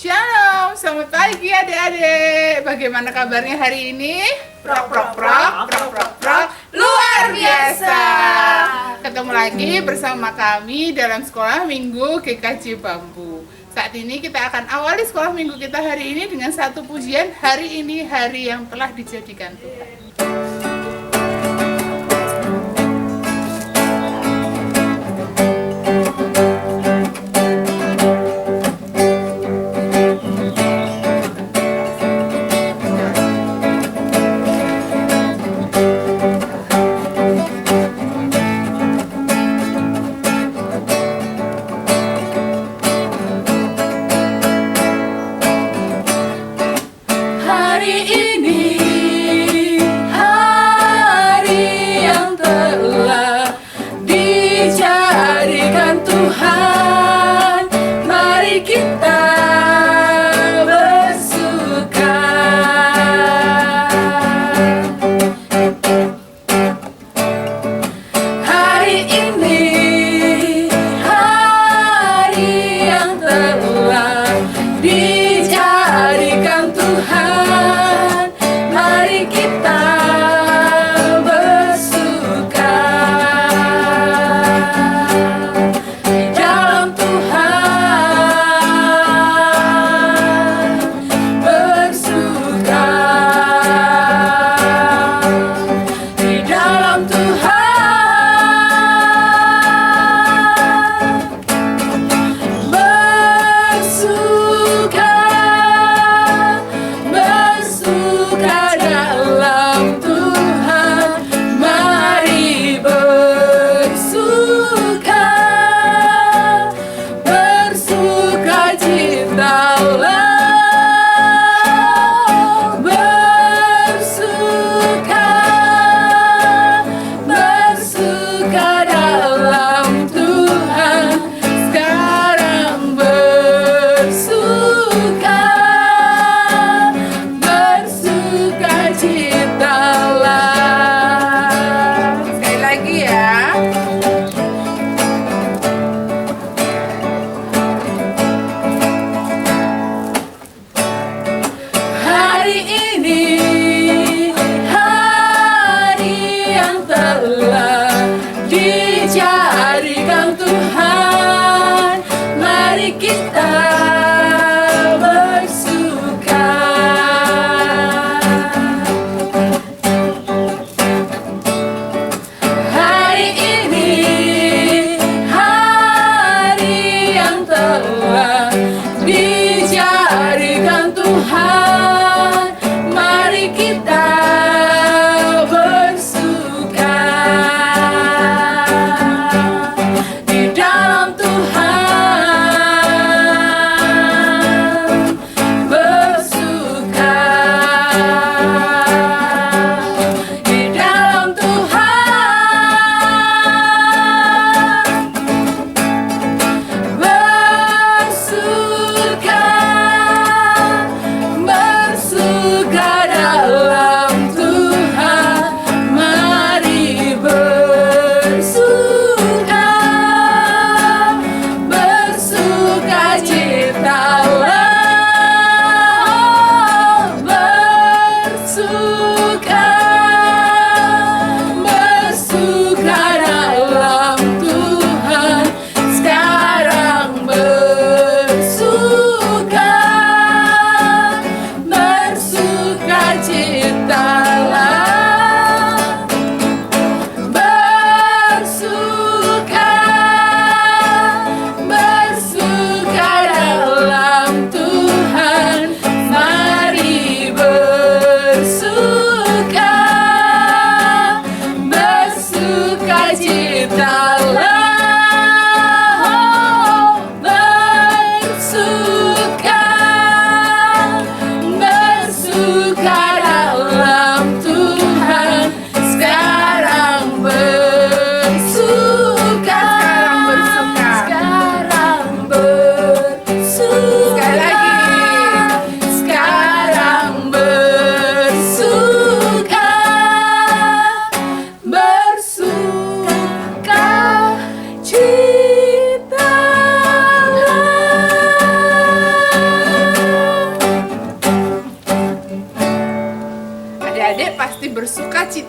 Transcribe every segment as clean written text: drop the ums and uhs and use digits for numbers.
Shalom, selamat pagi adik-adik. Bagaimana kabarnya hari ini? Prok, prok, prok, prok, prok, prok. Luar biasa. Ketemu lagi bersama kami dalam sekolah minggu GKJ Bambu. Saat ini kita akan awali sekolah minggu kita hari ini dengan satu pujian. Hari ini hari yang telah dijadikan Tuhan.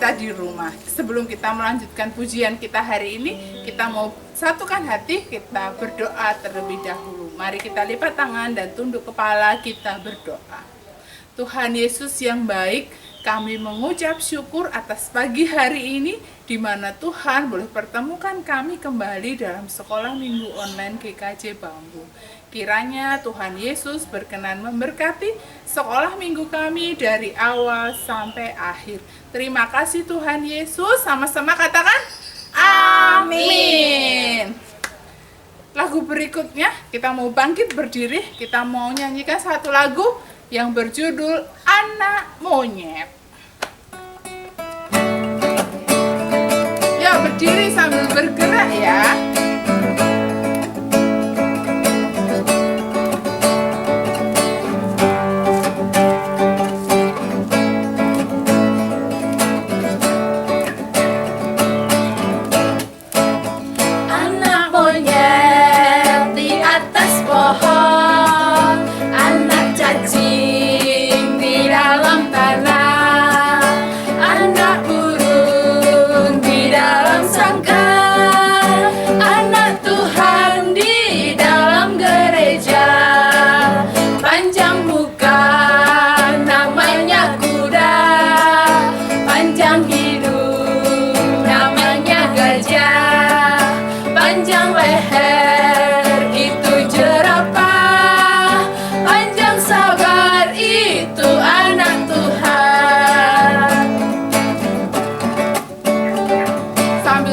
kita di rumah. Sebelum kita melanjutkan pujian kita hari ini, kita mau satukan hati, kita berdoa terlebih dahulu. Mari kita lipat tangan dan tunduk kepala, kita berdoa. Tuhan Yesus yang baik, kami mengucap syukur atas pagi hari ini, di mana Tuhan boleh pertemukan kami kembali dalam sekolah minggu online GKJ Bambu. Kiranya Tuhan Yesus berkenan memberkati sekolah minggu kami dari awal sampai akhir. Terima kasih Tuhan Yesus, sama-sama katakan amin. Lagu berikutnya kita mau bangkit berdiri, kita mau nyanyikan satu lagu yang berjudul Anak Monyet. Ya, berdiri sambil bergerak ya.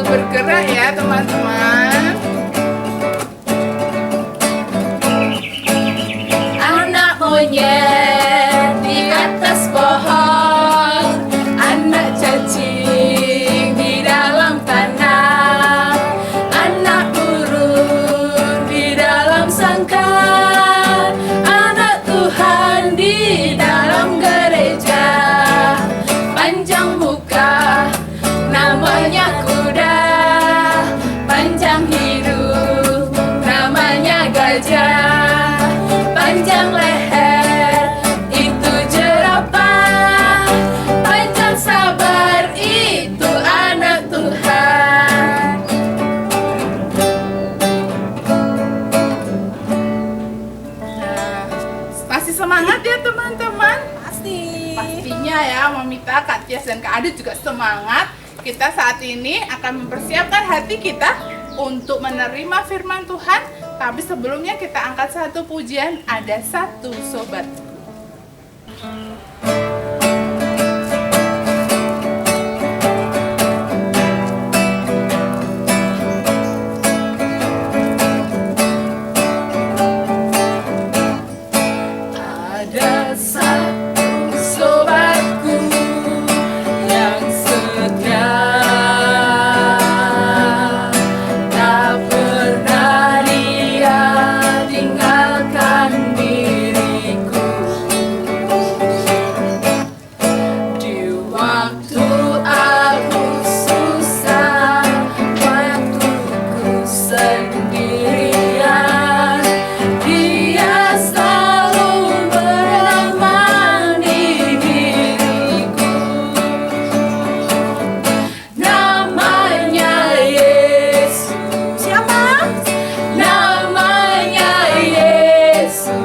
Bergerak ya teman-teman. Anak monyet di atas pohon, anak cacing di dalam tanah, anak burung di dalam sangkar, anak Tuhan di dalam gereja. Panjang muka, namanya kuda, panjang hidup, namanya gajah, panjang leher, itu jerapah, panjang sabar, itu anak Tuhan. Nah, masih semangat ya teman-teman? Pastinya ya, Mamita, Kak Tias, dan Kak Adit juga semangat. Kita saat ini akan mempersiapkan hati kita untuk menerima firman Tuhan. Tapi sebelumnya kita angkat satu pujian, ada satu sobat. Ada satu sobatku yang setia, tak pernah dia tinggalkan diriku. Di waktu aku susah, waktuku sendirian, dia selalu menemani diriku. Namanya Yesus. Siapa? Namanya Yesus.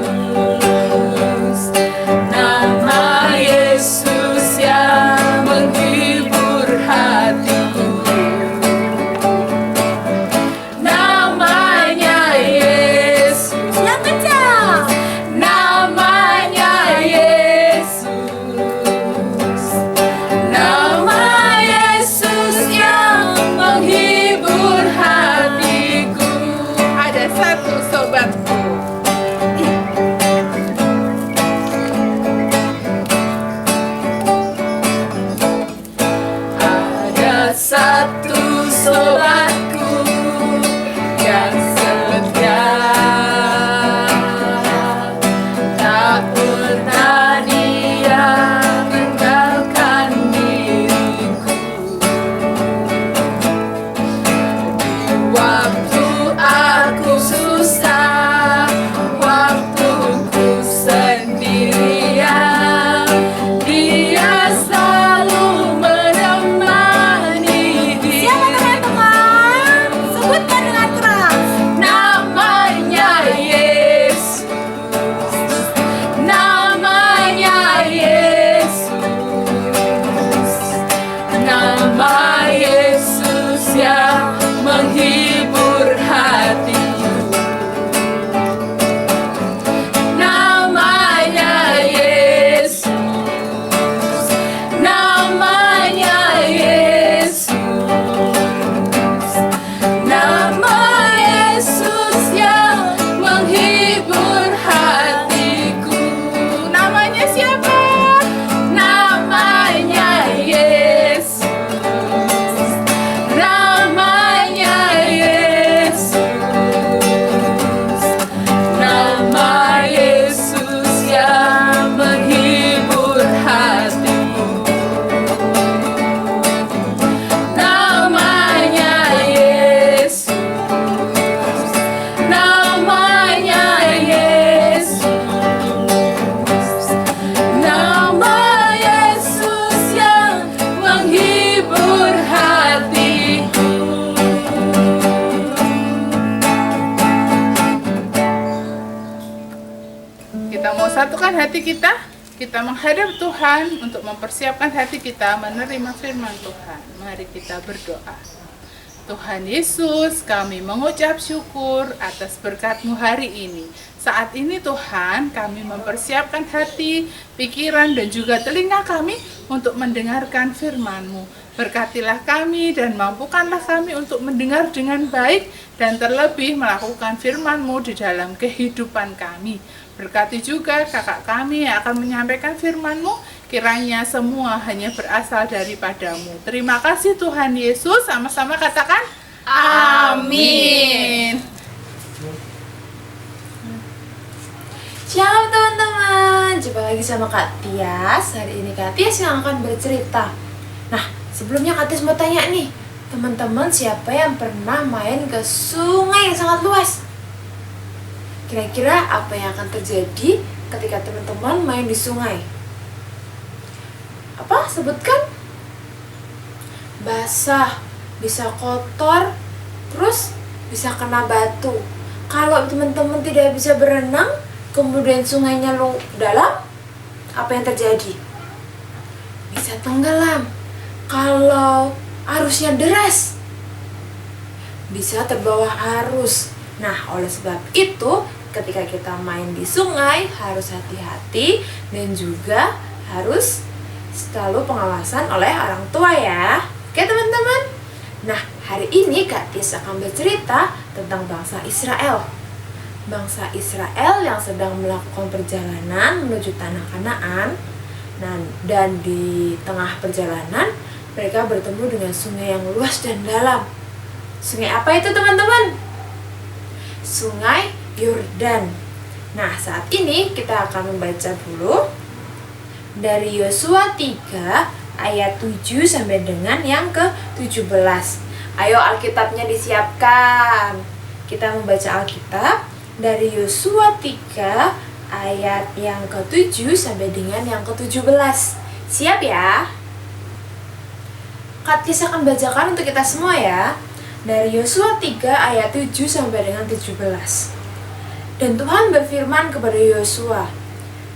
Nama Yesus yang menghibur hatiku. Namanya Yesus. Yang kencang. Namanya Yesus. Nama Yesus yang menghibur hatiku. Ada satu sobatku. Ada satu sobatku yang setia, tak pernah dia meninggalkan diriku. Di waktu aku susah, waktuku sendirian, dia selalu menemani satukan hati kita menghadap Tuhan untuk mempersiapkan hati kita menerima firman Tuhan. Mari kita berdoa. Tuhan Yesus, kami mengucap syukur atas berkat-Mu hari ini. Saat ini Tuhan, kami mempersiapkan hati, pikiran, dan juga telinga kami untuk mendengarkan firman-Mu. Berkatilah kami dan mampukanlah kami untuk mendengar dengan baik dan terlebih melakukan firman-Mu di dalam kehidupan kami. Berkati juga kakak kami yang akan menyampaikan firman-Mu, kiranya semua hanya berasal daripada-Mu. Terima kasih Tuhan Yesus, sama-sama katakan amin. Shalom teman-teman, jumpa lagi sama Kak Tias. Hari ini Kak Tias yang akan bercerita. Nah, sebelumnya Kak Tias mau tanya nih, teman-teman siapa yang pernah main ke sungai yang sangat luas? Kira-kira apa yang akan terjadi ketika teman-teman main di sungai? Apa? Sebutkan. Basah, bisa kotor, terus bisa kena batu. Kalau teman-teman tidak bisa berenang, kemudian sungainya dalam, apa yang terjadi? Bisa tenggelam. Kalau arusnya deras, bisa terbawa arus. Nah, oleh sebab itu, ketika kita main di sungai harus hati-hati dan juga harus selalu pengawasan oleh orang tua ya. Oke teman-teman. Nah, hari ini Kak Tis akan bercerita tentang bangsa Israel. Bangsa Israel yang sedang melakukan perjalanan menuju tanah Kanaan. Nah, dan di tengah perjalanan mereka bertemu dengan sungai yang luas dan dalam. Sungai apa itu teman-teman? Sungai Yordan. Nah, saat ini kita akan membaca dulu dari Yosua 3 ayat 7 sampai dengan yang ke-17. Ayo Alkitabnya disiapkan. Kita membaca Alkitab dari Yosua 3 ayat yang ke-7 sampai dengan yang ke-17. Siap ya? Kak Tis akan bacakan untuk kita semua ya. Dari Yosua 3 ayat 7 sampai dengan 17. Dan Tuhan berfirman kepada Yosua,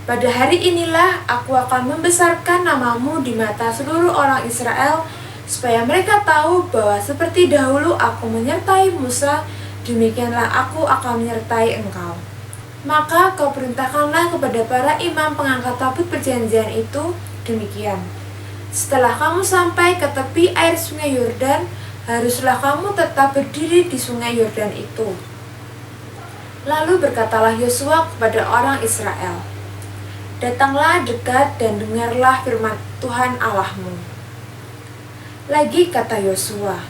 pada hari inilah aku akan membesarkan namamu di mata seluruh orang Israel, supaya mereka tahu bahwa seperti dahulu aku menyertai Musa, demikianlah aku akan menyertai engkau. Maka kau perintahkanlah kepada para imam pengangkat tabut perjanjian itu demikian. Setelah kamu sampai ke tepi air sungai Yordan, haruslah kamu tetap berdiri di sungai Yordan itu. Lalu berkatalah Yosua kepada orang Israel, datanglah dekat dan dengarlah firman Tuhan Allahmu. Lagi kata Yosua,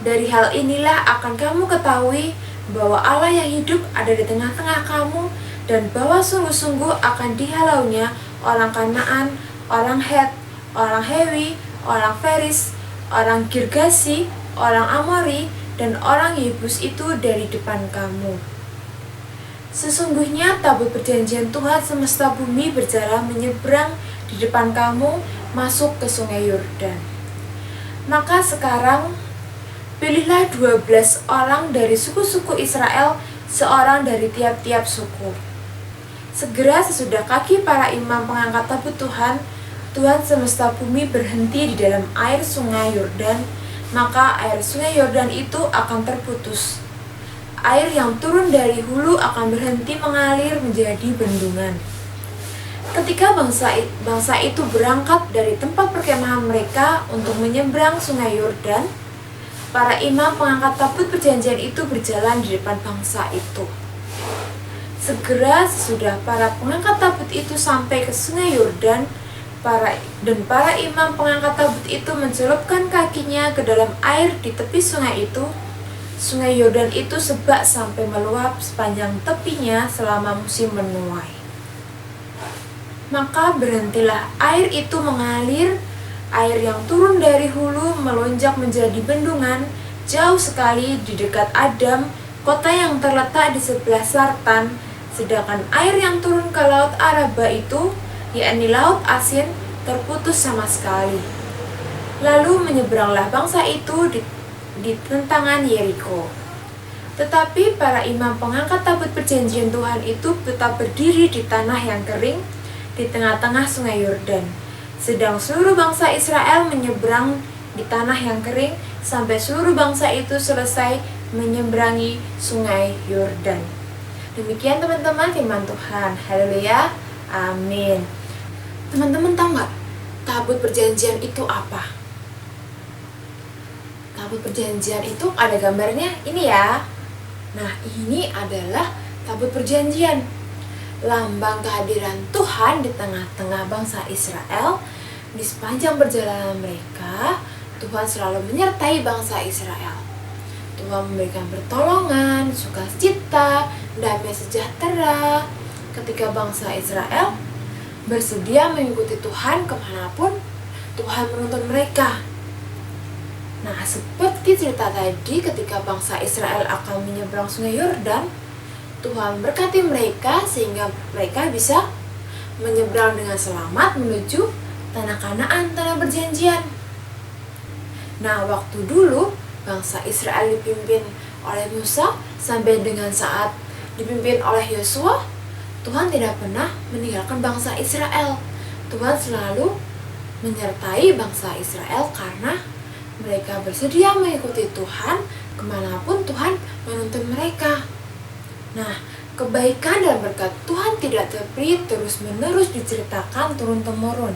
dari hal inilah akan kamu ketahui bahwa Allah yang hidup ada di tengah-tengah kamu, dan bahwa sungguh-sungguh akan dihalaunya orang Kanaan, orang Het, orang Hewi, orang Feris, orang Girgasi, orang Amori, dan orang Yebus itu dari depan kamu. Sesungguhnya tabut perjanjian Tuhan semesta bumi berjalan menyeberang di depan kamu masuk ke sungai Yordan. Maka sekarang pilihlah 12 orang dari suku-suku Israel, seorang dari tiap-tiap suku. Segera sesudah kaki para imam pengangkat tabut Tuhan, Tuhan semesta bumi berhenti di dalam air sungai Yordan, maka air sungai Yordan itu akan terputus. Air yang turun dari hulu akan berhenti mengalir menjadi bendungan. Ketika bangsa itu berangkat dari tempat perkemahan mereka untuk menyeberang sungai Yordan, para imam pengangkat tabut perjanjian itu berjalan di depan bangsa itu. Segera sesudah para pengangkat tabut itu sampai ke sungai Yordan, para imam pengangkat tabut itu mencelupkan kakinya ke dalam air di tepi sungai itu. Sungai Yordan itu sebak sampai meluap sepanjang tepinya selama musim menuai. Maka berhentilah air itu mengalir, air yang turun dari hulu melonjak menjadi bendungan jauh sekali di dekat Adam, kota yang terletak di sebelah selatan, sedangkan air yang turun ke laut Araba itu, yakni laut asin, terputus sama sekali. Lalu menyeberanglah bangsa itu di tentangan Yeriko. Tetapi para imam pengangkat tabut perjanjian Tuhan itu tetap berdiri di tanah yang kering di tengah-tengah sungai Yordan. Sedang seluruh bangsa Israel menyeberang di tanah yang kering sampai seluruh bangsa itu selesai menyeberangi sungai Yordan. Demikian teman-teman firman Tuhan. Haleluya. Amin. Teman-teman tahu nggak tabut perjanjian itu apa? Tabut perjanjian itu ada gambarnya ini ya. Nah, ini adalah tabut perjanjian, lambang kehadiran Tuhan di tengah-tengah bangsa Israel. Di sepanjang perjalanan mereka, Tuhan selalu menyertai bangsa Israel. Tuhan memberikan pertolongan, sukacita, damai sejahtera ketika bangsa Israel bersedia mengikuti Tuhan kemanapun Tuhan menuntun mereka. Nah, seperti cerita tadi, ketika bangsa Israel akan menyeberang sungai Yordan, Tuhan berkati mereka sehingga mereka bisa menyeberang dengan selamat menuju tanah Kanaan, tanah perjanjian. Nah, waktu dulu bangsa Israel dipimpin oleh Musa sampai dengan saat dipimpin oleh Yosua, Tuhan tidak pernah meninggalkan bangsa Israel. Tuhan selalu menyertai bangsa Israel karena mereka bersedia mengikuti Tuhan kemanapun Tuhan menuntun mereka. Nah, kebaikan dan berkat Tuhan tidak terus-menerus diceritakan turun-temurun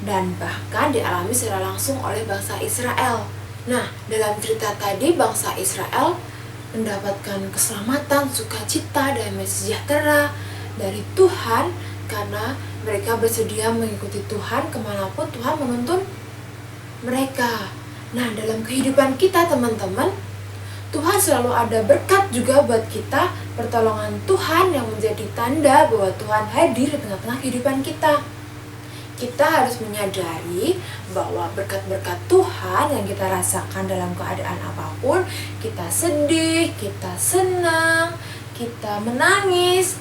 dan bahkan dialami secara langsung oleh bangsa Israel. Nah, dalam cerita tadi bangsa Israel mendapatkan keselamatan, sukacita, damai sejahtera dari Tuhan karena mereka bersedia mengikuti Tuhan kemanapun Tuhan menuntun mereka. Nah, dalam kehidupan kita teman-teman, Tuhan selalu ada berkat juga buat kita, pertolongan Tuhan yang menjadi tanda bahwa Tuhan hadir di tengah-tengah kehidupan kita. Kita harus menyadari bahwa berkat-berkat Tuhan yang kita rasakan dalam keadaan apapun, kita sedih, kita senang, kita menangis.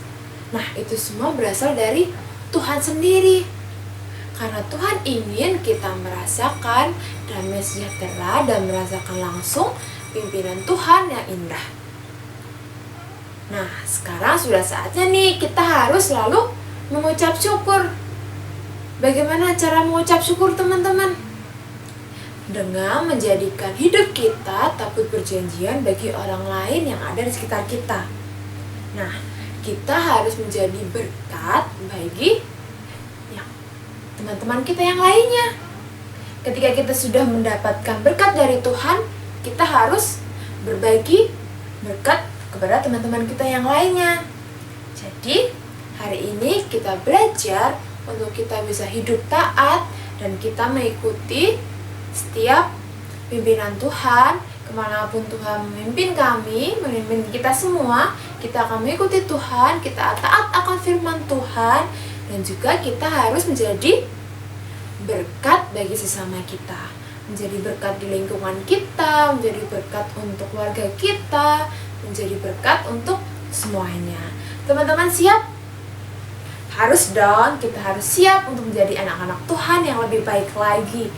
Nah, itu semua berasal dari Tuhan sendiri. Karena Tuhan ingin kita merasakan damai sejahtera dan merasakan langsung pimpinan Tuhan yang indah. Nah, sekarang sudah saatnya nih kita harus selalu mengucap syukur. Bagaimana cara mengucap syukur teman-teman? Dengan menjadikan hidup kita tabut perjanjian bagi orang lain yang ada di sekitar kita. Nah, kita harus menjadi berkat bagi teman-teman kita yang lainnya. Ketika kita sudah mendapatkan berkat dari Tuhan, kita harus berbagi berkat kepada teman-teman kita yang lainnya. Jadi, hari ini kita belajar untuk kita bisa hidup taat dan kita mengikuti setiap pimpinan Tuhan. Kemanapun Tuhan memimpin kami, memimpin kita semua, kita akan mengikuti Tuhan, kita taat akan firman Tuhan. Dan juga kita harus menjadi berkat bagi sesama kita, menjadi berkat di lingkungan kita, menjadi berkat untuk keluarga kita, menjadi berkat untuk semuanya. Teman-teman siap? Harus dong, kita harus siap untuk menjadi anak-anak Tuhan yang lebih baik lagi.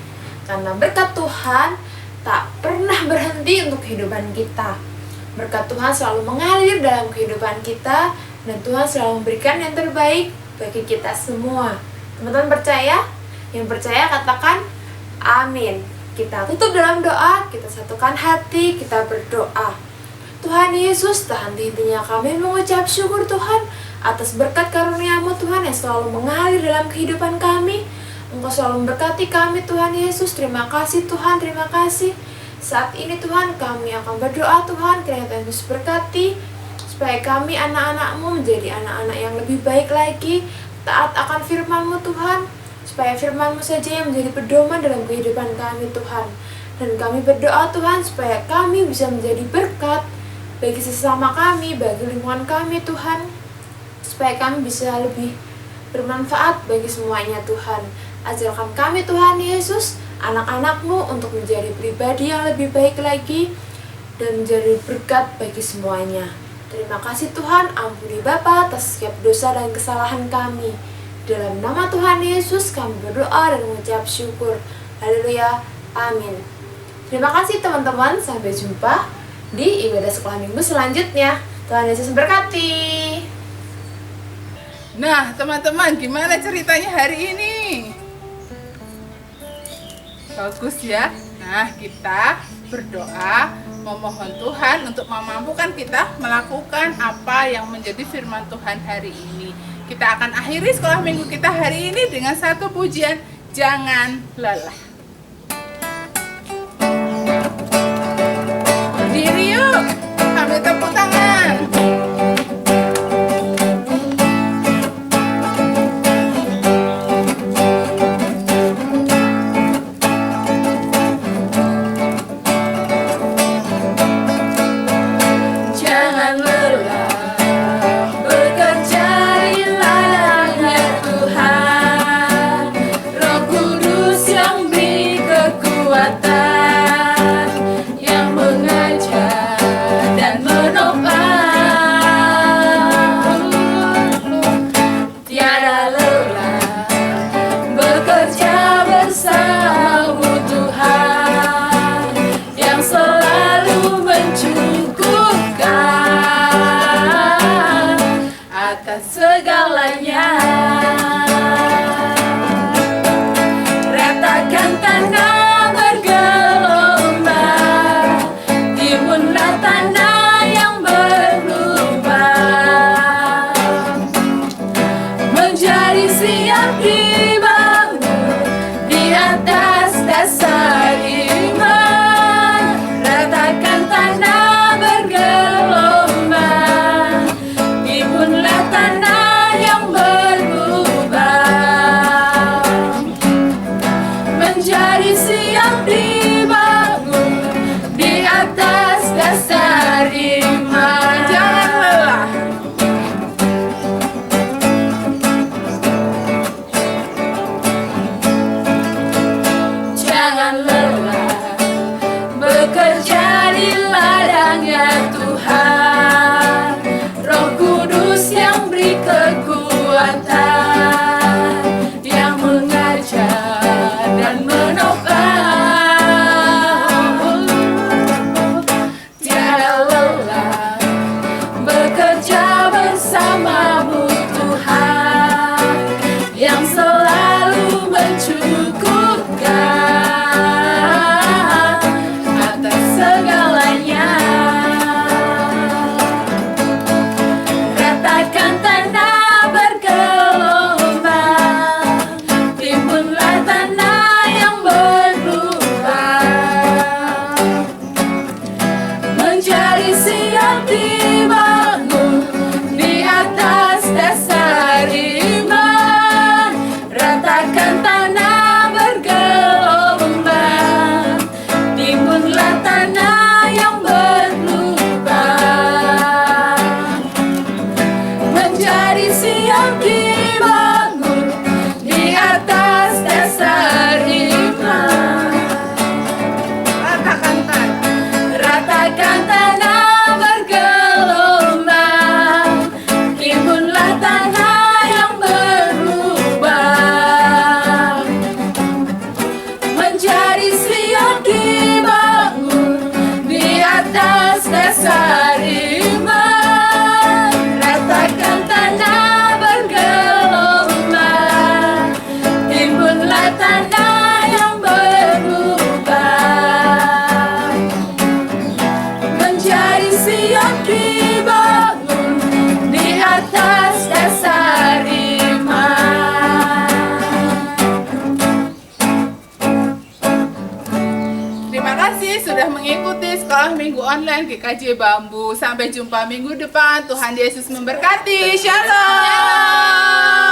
Karena berkat Tuhan tak pernah berhenti untuk kehidupan kita. Berkat Tuhan selalu mengalir dalam kehidupan kita, dan Tuhan selalu memberikan yang terbaik bagi kita semua. Teman-teman percaya? Yang percaya katakan amin. Kita tutup dalam doa, kita satukan hati, kita berdoa. Tuhan Yesus, tak henti-hentinya kami mengucap syukur Tuhan atas berkat karunia-Mu Tuhan yang selalu mengalir dalam kehidupan kami. Engkau selalu memberkati kami Tuhan Yesus. Terima kasih Tuhan, terima kasih. Saat ini Tuhan kami akan berdoa Tuhan, kiranya Tuhan Yesus berkati supaya kami anak-anak-Mu menjadi anak-anak yang lebih baik lagi, taat akan firman-Mu Tuhan, supaya firman-Mu saja yang menjadi pedoman dalam kehidupan kami Tuhan. Dan kami berdoa Tuhan supaya kami bisa menjadi berkat bagi sesama kami, bagi lingkungan kami Tuhan, supaya kami bisa lebih bermanfaat bagi semuanya Tuhan. Ajarkan kami Tuhan Yesus, anak-anak-Mu untuk menjadi pribadi yang lebih baik lagi dan menjadi berkat bagi semuanya. Terima kasih Tuhan, ampuni Bapa atas setiap dosa dan kesalahan kami. Dalam nama Tuhan Yesus kami berdoa dan mengucap syukur. Haleluya, amin. Terima kasih teman-teman, sampai jumpa di ibadah sekolah minggu selanjutnya. Tuhan Yesus memberkati. Nah, teman-teman, gimana ceritanya hari ini? Bagus ya. Nah, kita berdoa memohon Tuhan untuk memampukan kita melakukan apa yang menjadi firman Tuhan hari ini. Kita akan akhiri sekolah minggu kita hari ini dengan satu pujian, jangan lelah. Berdiri yuk, ambil tepuk tangan. Jangan lelah bekerja di ladangnya Tuhan. Roh Kudus yang beri kekuatan, yang mengajar dan menopang. Tiada lelah bekerja bersamamu Tuhan, yang selalu mencukupkan atas segalanya. Ratakan tanah bergelombang, timbunlah tanah yang berlubang, menjadi siap dibangun di atas dasar iman. Ratakan tanah bergelombang, timbunlah tanah yang berlubang, menjadi siap dibangun di atas dasar iman. Jangan lelah. Jangan lelah bekerja di ladangnya Tuhan. Roh Kudus yang beri kekuatan, yang mengajar dan menopang. Tiada lelah bekerja bersamamu Tuhan, yang selalu mencukupkan atas segalanya. Ratakan tanah bergelombang, timbunlah tanah yang berlubang, menjadi siap dibangun di atas dasar iman. Ratakan tanah bergelombang, timbunlah tanah yang berlubang, menjadi siap dibangun di atas dasar iman. Ratakan tanah. Ratakan tanah bergelombang, timbunlah tanah yang berlubang, menjadi siap dibangun di atas dasar iman. Ratakan tanah bergelombang, timbunlah tanah yang berlubang, menjadi siap dibangun di atas dasar iman. Terima kasih sudah mengikuti sekolah minggu online GKJ Bambu. Sampai jumpa minggu depan. Tuhan Yesus memberkati. Shalom.